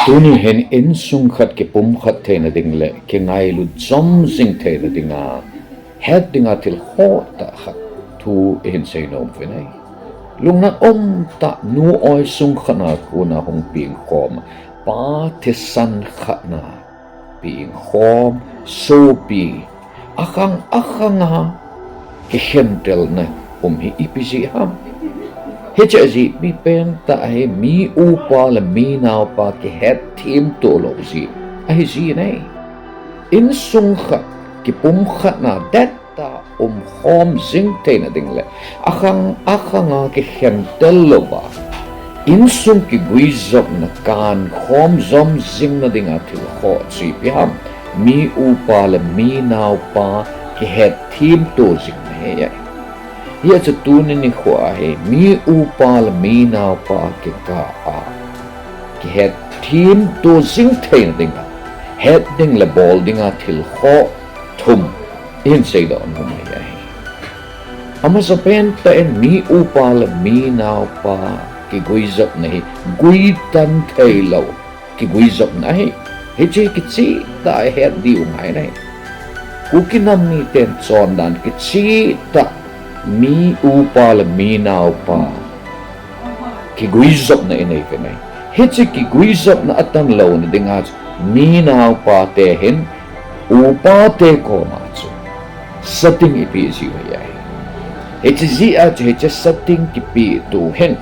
tuni hen insung Kipumkhatna ding le ki ngaile jing thela dinga hetding thil ta khat thu hen sei nom venai lungna ta nu oi sung khana kuna hong ping khom pa thisan khatna ping khom so pi akhanga ki hentel na hi ipisi ham Hiche ji mi pen ta he Mi UPA le Mi Naopa ki het thim to lo ji ai ji nei Insung Kipumkhatna dat ta khom jing na ding le akhanga ki hentel lo ba Insung ki guizop na kan khom zom jing na ding athil kho chi pi ham Mi UPA le Mi Naopa ki het thim to jing ne ya Hiche tuni ni khwa he Mi UPA le Mi Naopa KIKAH ki het thim to jing na ding hetding le bol dinga thil kho thum in sei do no mai ai ama sa pen ta en Mi UPA le Mi Naopa ki guizop nahi gui tan thailo ki guizop nahi Hiche ki chi ta het di umai nai ku kinam ni ten chon dan ki chi ta Mi UPA le Mi Naopa ki guizop na inay kanay Hiche ki guizop na atang law na dinga Mi Naopa te hen UPA te ko macho sating ipi siwa yay Hiche zi at hiche sating kipi tu hen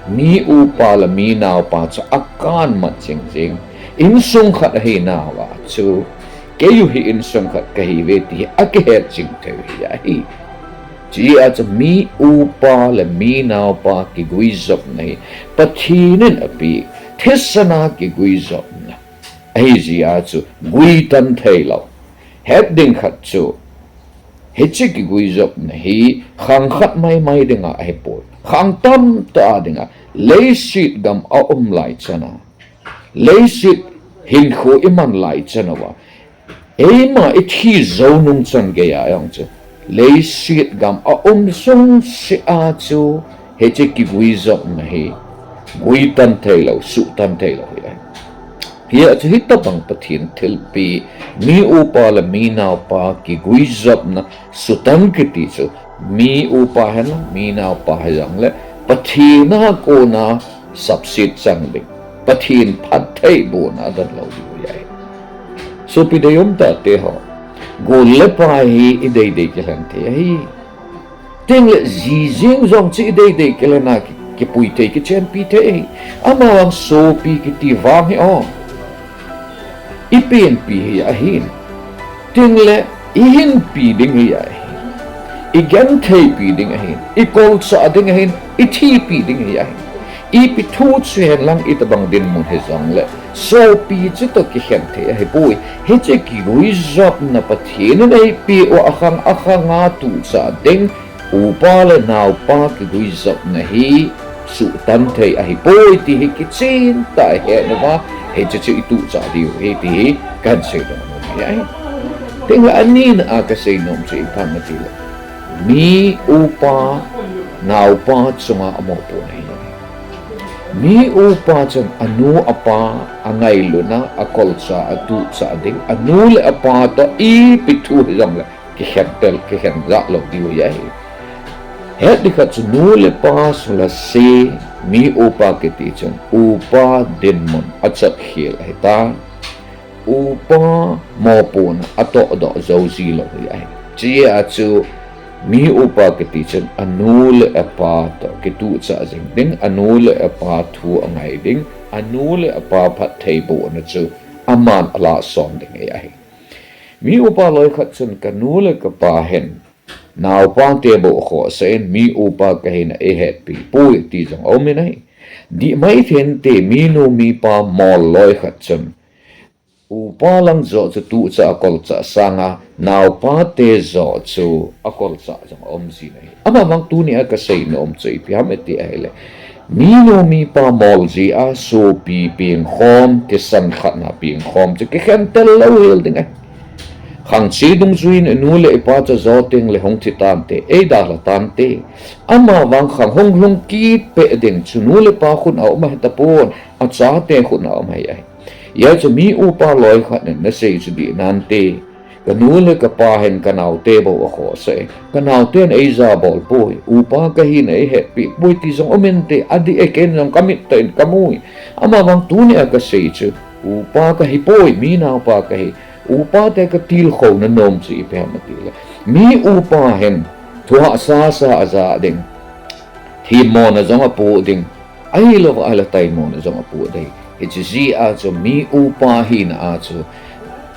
Mi UPA le Mi Naopa cho akan mat jing insung ahitheina wa cho kayu hi insung kahi veti akihet jing te yay Ji at Mi UPA le Mi Naopa ki guizop nahi pathinin api thisana ki guizop na ai ji at gui tan thailo hetding khat chu Hiche ki guizop nahi khang khat mai dinga ai pol khang tam ta dinga leisit gam lai chana leisit hin kho iman lai chana wa ema ithi zonung chan ge ya yang chu leisit gam sung si a chu Hiche ki guizop nahi gui tan thailo su tan thailo Hiya chu hitapang pathin thil pi Mi UPA le Mi Naopa ki guizop na sutan kiti chu Mi UPA hen Mi Naopa hayang le pathina ko na subsit chang ding pathin phathai bo na dan lo di yai so pidayom ta te ho golle pa hi idei de kelan the hi ting le jing zong chi idei de kelana ki pui te ki chen pi te ama wang so pi ki ti wang hi o ipin pi hi ahin ting le ihin pi ding hi ai igen thei pi ding ahin ikol sa ding ahin ithi pi ding hi ai ipi thu chen lang itabang din mun he zong le so pi chu to ki hen the he pui Hiche ki guizop na pathin nei pi o akhanga tu sa ding UPA le Naopa ki guizop na hi su tan thei ai pui ti hi ki chin ta he na wa Hiche chu itu sa diu he ti kan se do no ai ting ani na ka sei nom che phang na ti le Mi UPA Naopa chunga amo po nei Mi UPA chan anu apa ngaile na akol sa atu sa ding anu le apa to I pitu jong le ki hentel ki hen za lo diu ya hi het dikhat chu nu le pa la se Mi UPA ki ti chan UPA din mon achat khil heta UPA mo pon ato do zo zi lo ya hi chi a chu Mi UPA ki ti chan anul apa to ki tu cha jing ding anul apa thu angai ding anul apa phat thei bo na chu aman ala som ding ai Mi UPA loi khat chan kanul ka pa hen Naopa te bo kho sen Mi UPA ka hin e het pi pui ti jong aumin ai di mai then te mi no mi pa mol loi khat chan UPA lang zo chu tu cha akol cha sanga Naopa te zo chu akol cha jong om si nei ama mang tu ni ka sei nom chei pi ham eti ai le Mi no mi pa mol ji a so pi ping khom ke san khat na ping khom chu ke khen tel lo hel ding ai khang chi dung zuin nu le pa cha zo ting le hong thi tam te e da la tam te ama wang khang hong ki pe ding chu nu le pa khun au ma ta pon a cha te khun au mai ai ya chu mi upa loi khat na sei chu di nan te ka nu le ka pa hen ka nau te bo kho se ka nau ten ei za bol poi upa ka hi nei he pi poi ti zong omen te adi e ken zong kamit ten kamui ama bang tu ne ka sei chu upa ka hi poi mi nau pa ka hi upa te ka til kho na nom chi pe ma ti le mi upa hen thua sa sa aza ding hi mo na zong apu ding ai lo ala tai mo na zong apu dei it's ji a chu mi upa hi na a chu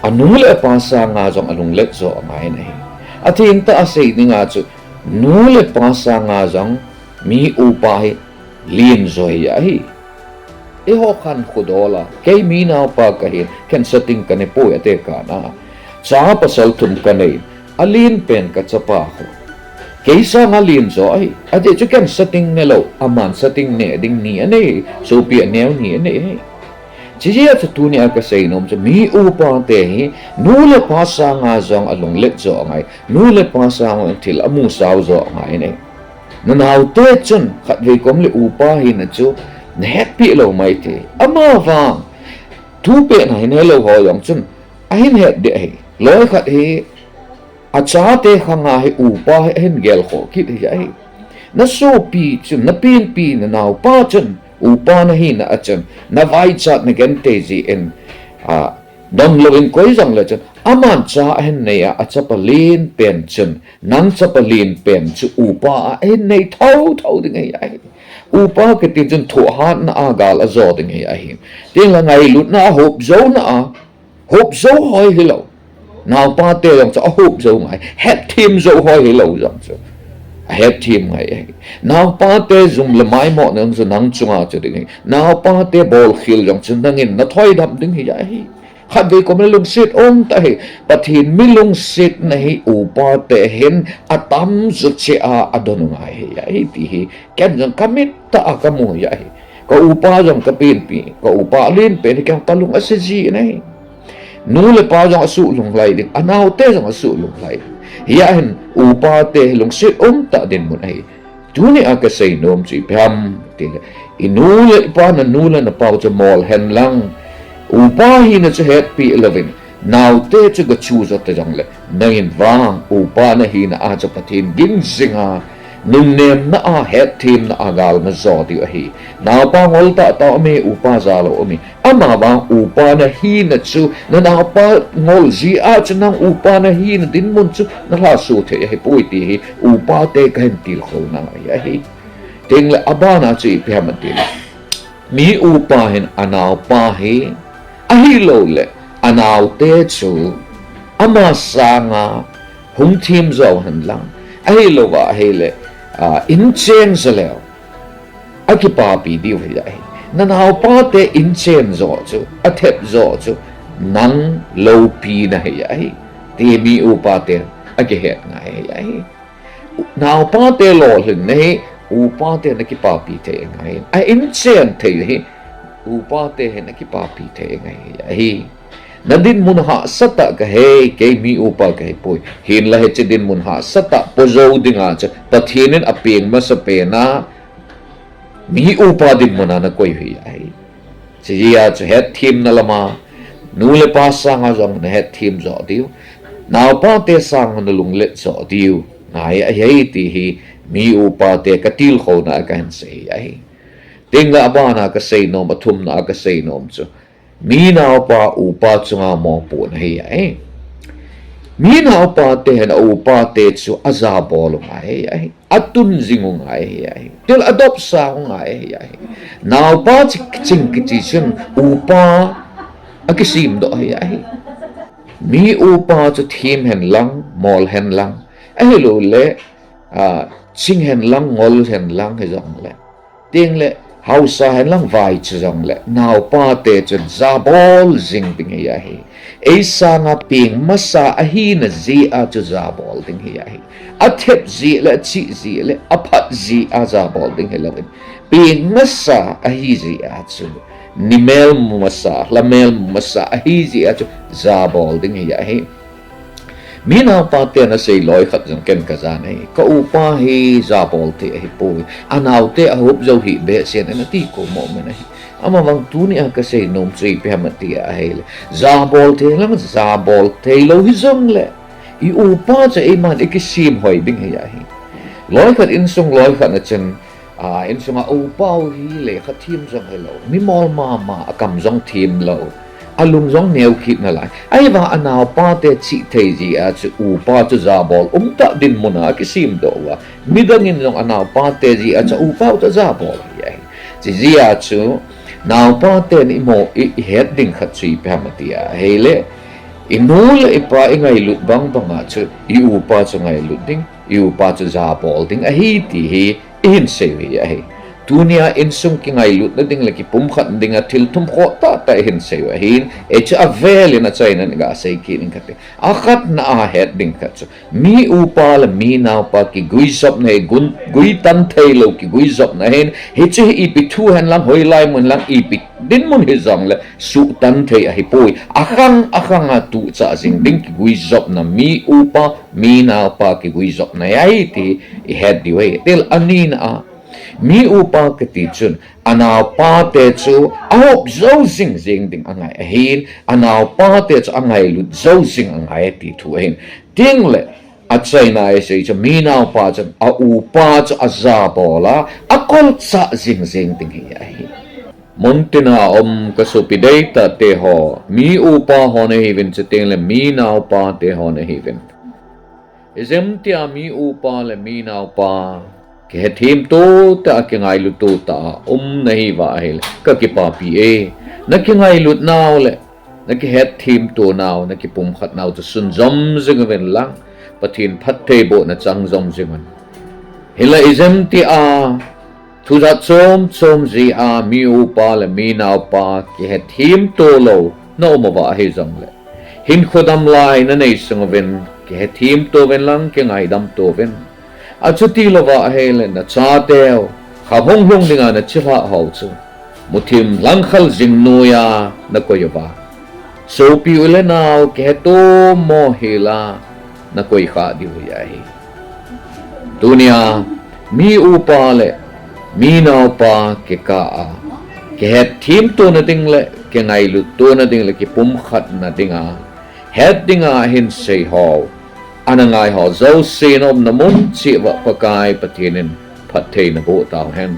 anule pa sa nga zong alung let zo ngai nei athing ta sei ni nga chu nule pa sa nga zong mi upa hi lien zo ya hi e ho khan khudola ke mi na pa ka hi ken setting ka ne po ate ka na cha pa sal thum ka nei alin pen ka chapa ho keisa nga lien zo ai ate chu ken setting ne lo aman setting ne ding ni ane so pi neu ni ane chỉ cho tu ni aka sei nom cho mi upa te hi nu le pa sa nga zong along let zo ngai nu le pa sa ng thil amu sao zo ngai ne na nau te chun khat ve kom le upa hi na chu na happy lo mai te ama wang tu pe nai ne lo ho yong chun ai ne de hi loi khat hi a cha te khanga hi upa hen gel kho ki hi na so pi chun na pin pi na nau pa chun upa na hi na achun na vai chat na gen te ji in dom lo in koi jang la chun aman cha hen ne a chapalin pen chun nang chapalin pen chu upa hen nei thau thau ding ai upa ke tin chun thu han na agal azo ding ai ting la ngai lut na hop zo na hop zo hoi hilo nào pa te jang cha hop zo ngai het tim zo hoi hilo jang chu het team ngai now pa te zum le mai mo nang zo nang chunga chu ding now pa te bol khil jong chun nang in na thoi dam ding hi ai khat ve ko me lung sit om ta hi pathin mi lung sit na hi upa te hen atam zu che a adon ngai hi ai ti hi ken jong kamit ta akamu hi ai ko upa jong ka pin pi ko upa lin pe ni kang palung asji nai nu le pa jong asu lung lai ding anau te jong asu lung lai hian upa te lung sit ta din mun ai tu ni aka sei nom chi pham ti inu le pa na nu le na pau cha mol hen lang upa hi na cha het pi 11 now te cha ga chu zo ta jang le nangin wang upa na hi na a cha pathin ging zinga nung nem na a het team na agal na zo di hi now pa ngol ta ta me upa za lo mi ama ba upa na hi na chu na now pa ngol ji a cha nang upa na hi na din mun chu na la su the hi pui ti hi upa te kan til kho na hi ting le abana chi phe ma ti mi upa hen anau pa hi a hi lo le anau te chu ama sanga hung team zo han lang a hi lo wa hi le in chen zaleo aki pa pi di hui dai na nau pa te in chen zo chu a thep zo chu nang lo pi na hi ai ti mi upa te aki het ngai ai nau pa te lo hin nei upa te na ki pa pi te ngai a in chen te hi upa te he na ki pa pi te ngai ai nadin mun ha sata ka he ke mi upa ka he poi hin la he chedin mun ha sata pozo dinga cha pathinin apeng ma sa pe na mi upa din mun na koi hi ai chi ya cha het thim na lama nu le pa sa nga jong na het thim zo diu naw pa te sang na lung le zo diu nai ai hei ti hi mi upa te ka til kho na ka han sei ai tinga abana ka sei no mathum na ka sei nom chu mi Naopa upa chunga mo pu na hi ai mi Naopa te hen upa te chu aza bol ngai ai atun jingu ngai ai til adop sa ngai ai Naopa ching ki chun upa akisim do ai mi upa chu thim hen lang mol hen lang ai lo le ching hen lang ngol hen lang he jong le ting le hausa hen lang vai chang le Naopa te chun zabol jing ding hi ai ei sanga ping masa ahi na zi a chu zabol ding hi ai athep zi le chi zi le aphat zi a zabol ding hi le ping masa ahi zi a chu nimel masa lamel masa ahi zi a chu zabol ding hi ai mi Naopa te na sei loi khat jang ken ka za nei ka upa hi zabol te hi pui anau te a hup zo hi be sen na ti ko mo me nei ama wang tu ni ka sei nom chui pe hamati a hele zabol the lang zabol the lo hi zong le I upa cha iman ikisim hoi ding hi hi loi khat insung loi khat na chen insung a upa hi le khat thim zong hello mi mol ma akam zong thim lo alung zong neu khit na lai ai wa anaw pa te chi thei ji a chu upa chu zabol ta din muna kisim do wa midangin zong anaw pa te ji a cha upa cha zabol hi chi ji a chu Naopa te ni mo hetding khat chui pe hamatia hele inul ipa ingai lut bang banga chu I upa chu ngai lut ding I upa chu zabol ding ahithi in se hi hi tunia insung ki ngai lut na ding laki pumkhat ding a thil thum kho ta hin se hin e cha avel in a chaina nga sei ki ning khate akhat na a hetding khat chu mi upa le mi Naopa ki gui sop ne gui tan thei lo ki gui sop na hin Hiche I pi thu han lang hoi lai mun lang I pi din mun he zong le su tan thei a hi poi akhang a tu cha jing ding ki gui sop na mi upa mi Naopa ki gui sop na ai ti I het di we tel anin a mi upa ka ti chun anaw pa te chu ahop zo zing ding angai hin anaw pa te chu angai lut zo zing angai ti thu hin ting le at china ai sei chu mi naw pa chu a upa chu aza bola akol cha zing ding hi montina ka supidei ta te ho mi upa ho ne hivin chu ting le mi naw pa te ho ne hivin izem tia mi upa le mi naw pa ke thim to ta ke ngai lu to ta nahi wa hel ka ki pa pi e na ki ngai lut naw le na ki het thim to naw na ki pum khat naw to sun zom zing ven lang pathin phat the bo na chang zom zingan hila izem ti a thu za chom ji a mi upa le mi Naopa ki het thim to lo no ma wa he zong le hin khodam lai na nei sung ven ki het thim to ven lang ke ngai dam to ven a chuti lova hele na cha teo khabong hong dinga na chila hau chu muthim langkhal jing noya na koywa so pi ule naw ke to mo hela na koi kha di huyai dunia mi upa le mi Naopa ke ka ke het thim to na ding le ke ngai lu to na ding le ki pum khat na dinga het dinga hin sei ho anangai ho zo sin om namun chi wa pakai patinin phathe na bo tao hen